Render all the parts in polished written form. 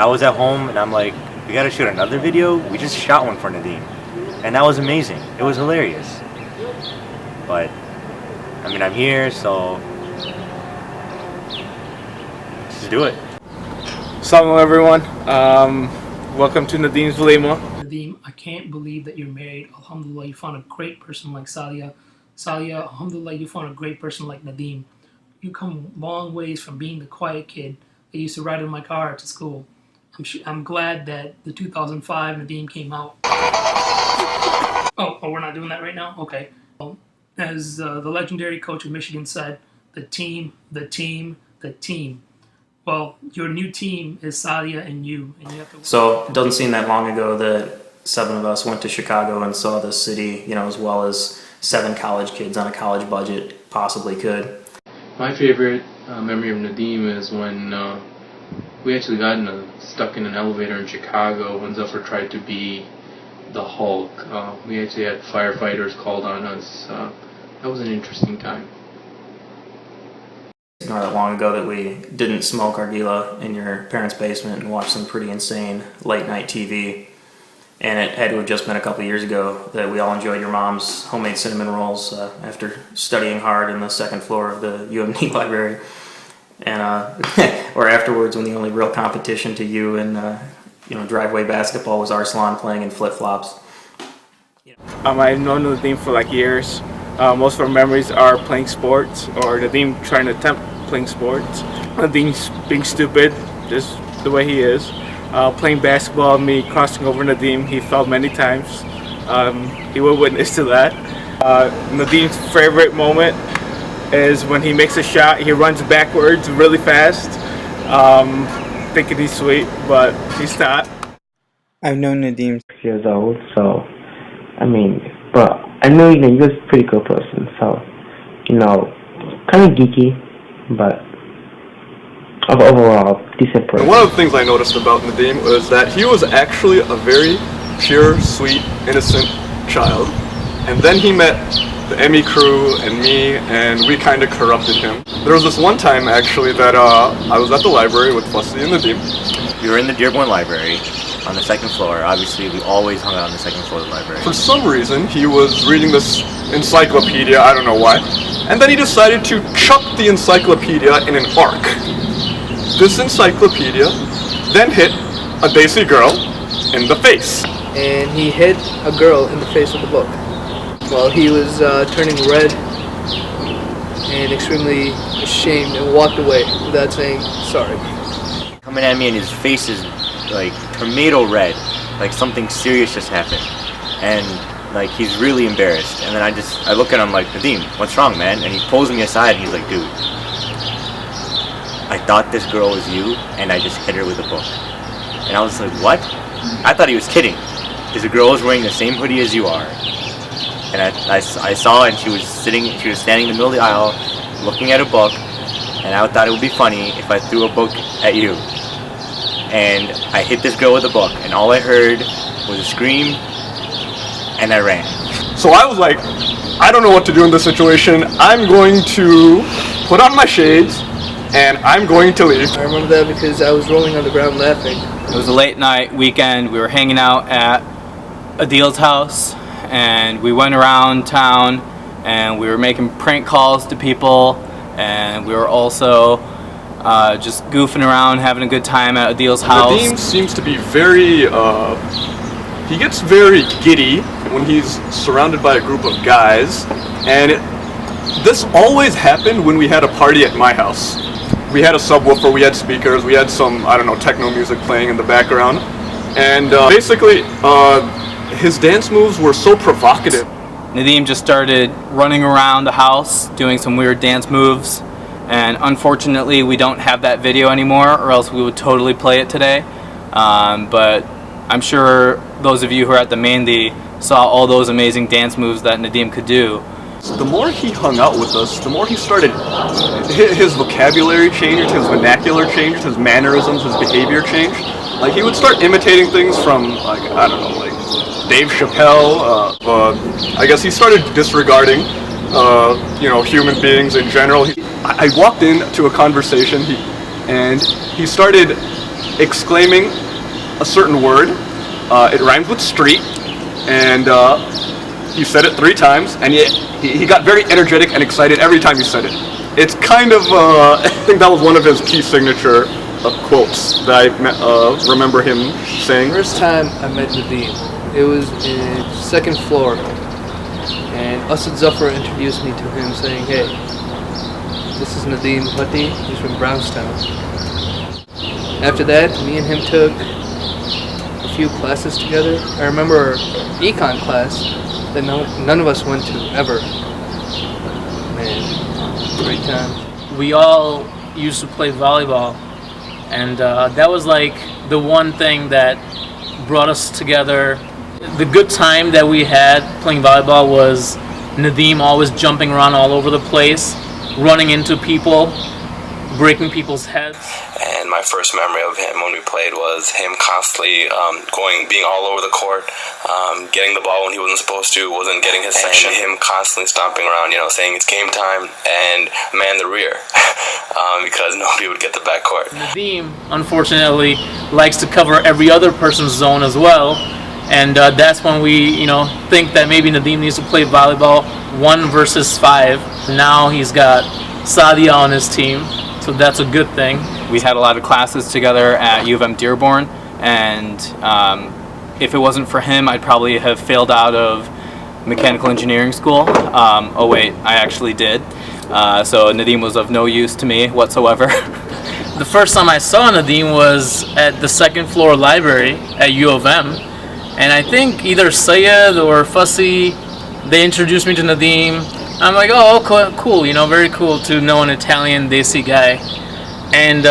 I was at home and I'm like, we gotta shoot another video. We just shot one for Nadeem, and that was amazing. It was hilarious. But I mean, I'm here, so let's just do it. Assalamu everyone. Welcome to Nadeem's Valima. Nadeem, I can't believe that you're married. Alhamdulillah, you found a great person like Saadia. Saadia, alhamdulillah, you found a great person like Nadeem. You come long ways from being the quiet kid that used to ride in my car to school. I'm glad that the 2005 Nadeem came out. Oh, we're not doing that right now? Okay. As the legendary coach of Michigan said, the team. Well, your new team is Saadia and you. And you have to. So it doesn't seem that long ago that 7 of us went to Chicago and saw the city, as well as 7 college kids on a college budget possibly could. My favorite memory of Nadeem is when we actually got stuck in an elevator in Chicago when Zephyr tried to be the Hulk. We actually had firefighters called on us. That was an interesting time. Not that long ago that we didn't smoke Argila in your parents' basement and watch some pretty insane late night TV. And it had to have just been a couple years ago that we all enjoyed your mom's homemade cinnamon rolls after studying hard in the second floor of the UMD library. And or afterwards when the only real competition to you in driveway basketball was Arslan playing in flip-flops. I've known Nadeem for like years. Most of our memories are playing sports or Nadeem trying to attempt playing sports. Nadeem's being stupid, just the way he is. Playing basketball, me crossing over Nadeem, he fell many times. He will witness to that. Nadeem's favorite moment is when he makes a shot, he runs backwards really fast, thinking he's sweet, but he's not. I've known Nadeem 6 years old, so, but I know, he was a pretty good person, so, kind of geeky, but overall, decent person. One of the things I noticed about Nadeem was that he was actually a very pure, sweet, innocent child. And then he met the Emmy crew and me, and we kind of corrupted him. There was this one time, actually, that I was at the library with Fussy and Nadeem. We were in the Dearborn Library on the second floor. Obviously, we always hung out on the second floor of the library. For some reason, he was reading this encyclopedia, I don't know why, and then he decided to chuck the encyclopedia in an arc. This encyclopedia then hit a Daisy girl in the face. And he hit a girl in the face with the book while he was turning red and extremely ashamed and walked away without saying sorry. Coming at me and his face is like tomato red, like something serious just happened, and like he's really embarrassed. And then I look at him like, Nadeem, what's wrong, man? And he pulls me aside and he's like, dude, I thought this girl was you, and I just hit her with a book. And I was like, what? I thought he was kidding. This girl was wearing the same hoodie as you are. And I saw, and she was standing in the middle of the aisle, looking at a book, and I thought it would be funny if I threw a book at you. And I hit this girl with a book, and all I heard was a scream, and I ran. So I was like, I don't know what to do in this situation. I'm going to put on my shades, and I'm going to leave. I remember that because I was rolling on the ground laughing. It was a late night weekend. We were hanging out at Adil's house, and we went around town, and we were making prank calls to people, and we were also just goofing around, having a good time at Adil's house. Nadeem seems to be very, he gets very giddy when he's surrounded by a group of guys, and this always happened when we had a party at my house. We had a subwoofer, we had speakers, we had some, techno music playing in the background. And basically, his dance moves were so provocative. Nadeem just started running around the house, doing some weird dance moves. And unfortunately, we don't have that video anymore, or else we would totally play it today. But I'm sure those of you who are at the Mehndi saw all those amazing dance moves that Nadeem could do. The more he hung out with us, the more he started, his vocabulary changed, his vernacular changed, his mannerisms, his behavior changed. Like, he would start imitating things from, Dave Chappelle. I guess he started disregarding, human beings in general. I walked into a conversation, and he started exclaiming a certain word. It rhymes with street, and he said it 3 times, and he got very energetic and excited every time he said it. It's kind of, I think that was one of his key signature quotes that I remember him saying. First time I met Nadeem, it was in 2nd floor, and Asad Zafar introduced me to him saying, "Hey, this is Nadeem Bhatti, he's from Brownstown." After that, me and him took a few classes together. I remember econ class that none of us went to ever. Man, great time. We all used to play volleyball, and that was like the one thing that brought us together. The good time that we had playing volleyball was Nadeem always jumping around all over the place, running into people, breaking people's heads. And my first memory of him when we played was him constantly being all over the court, getting the ball when he wasn't supposed to, wasn't getting his section, and him constantly stomping around, saying it's game time and man the rear, because nobody would get the backcourt. Nadeem, unfortunately, likes to cover every other person's zone as well, and that's when we, think that maybe Nadeem needs to play volleyball 1 versus 5. Now he's got Saadia on his team, so that's a good thing. We had a lot of classes together at U of M Dearborn, and if it wasn't for him, I'd probably have failed out of mechanical engineering school. Oh wait, I actually did. So Nadeem was of no use to me whatsoever. The first time I saw Nadeem was at the 2nd floor library at U of M, and I think either Sayed or Fussy, they introduced me to Nadeem. I'm like, oh, cool, very cool to know an Italian Desi guy. And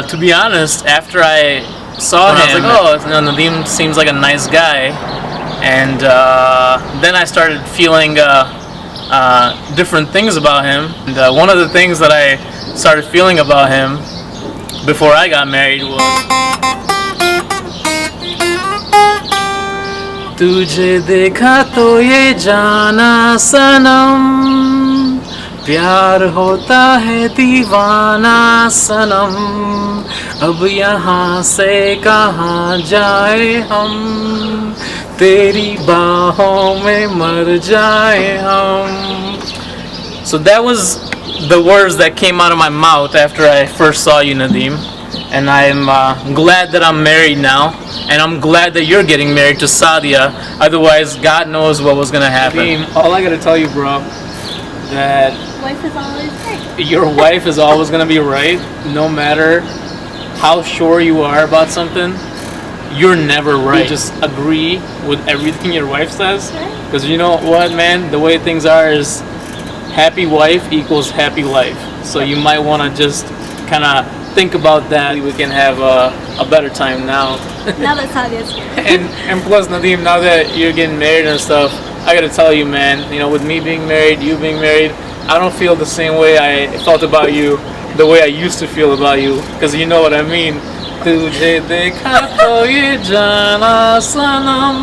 to be honest, after I saw him, I was like, oh, Nadeem seems like a nice guy. And then I started feeling different things about him. And one of the things that I started feeling about him before I got married was तुझे देखा तो ये जाना सनम प्यार होता है दीवाना सनम अब यहाँ से कहाँ जाए हम तेरी बाहों में मर जाए हम. So that was the words that came out of my mouth after I first saw you, Nadeem. And I'm glad that I'm married now, and I'm glad that you're getting married to Saadia. Otherwise, God knows what was gonna happen. Nadeem, all I gotta tell you, bro, that wife is always right. Your wife is always gonna be right, no matter how sure you are about something. You're never right. You just agree with everything your wife says, because you know what, man? The way things are is happy wife equals happy life. So you might want to just kind of think about that. We can have a better time now. Now that Saadia's here. and plus, Nadeem, now that you're getting married and stuff, I gotta tell you, man, with me being married, you being married, I don't feel the same way I felt about you the way I used to feel about you, because you know what I mean. तुझे देखा तो ये जाना सनम.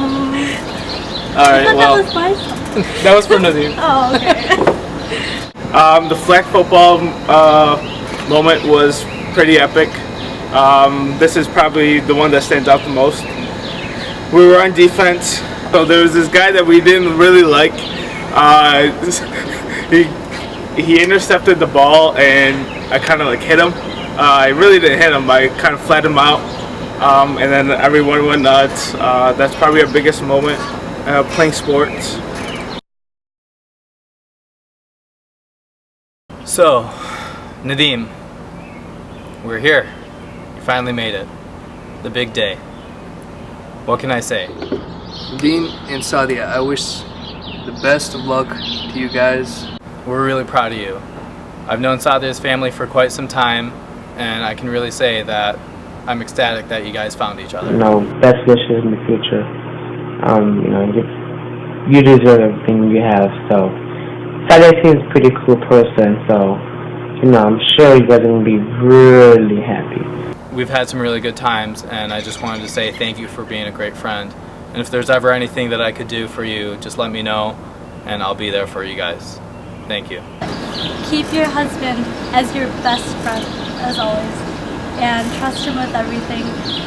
Alright, well, that was my song. That was for Nadeem. Oh, okay. The flag football moment was pretty epic. This is probably the one that stands out the most. We were on defense, so there was this guy that we didn't really like. He intercepted the ball, and I kind of hit him. I really didn't hit him. I kind of flattened him out, and then everyone went nuts. That's probably our biggest moment playing sports. So, Nadeem, we're here. You finally made it. The big day. What can I say? Nadeem and Saadia, I wish the best of luck to you guys. We're really proud of you. I've known Saadia's family for quite some time, and I can really say that I'm ecstatic that you guys found each other. Best wishes in the future. You deserve everything you have, so. Saadia seems a pretty cool person, so, I'm sure you guys are going to be really happy. We've had some really good times, and I just wanted to say thank you for being a great friend. And if there's ever anything that I could do for you, just let me know, and I'll be there for you guys. Thank you. Keep your husband as your best friend, as always. and trust him with everything.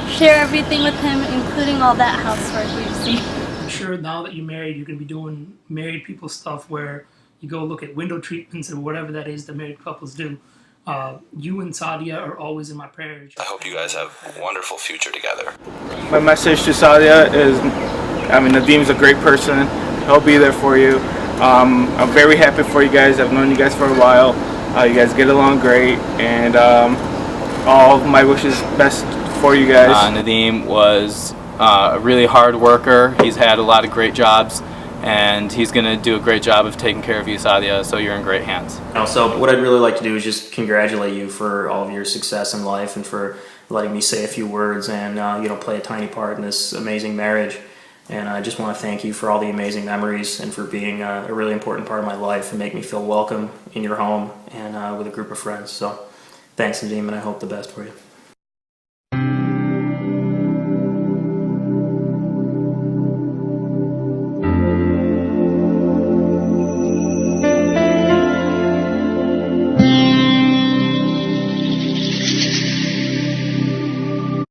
Share everything with him, including all that housework we've seen. I'm sure now that you're married, you're going to be doing married people stuff where you go look at window treatments and whatever that is that married couples do. You and Saadia are always in my prayers. I hope you guys have a wonderful future together. My message to Saadia is, Nadeem's a great person. He'll be there for you. I'm very happy for you guys. I've known you guys for a while. You guys get along great, and all my wishes best for you guys. Nadeem was a really hard worker. He's had a lot of great jobs, and he's going to do a great job of taking care of you, Saadia, so you're in great hands. So what I'd really like to do is just congratulate you for all of your success in life and for letting me say a few words and play a tiny part in this amazing marriage. And I just want to thank you for all the amazing memories and for being a really important part of my life and make me feel welcome in your home and with a group of friends. So thanks, Nadeem, and I hope the best for you.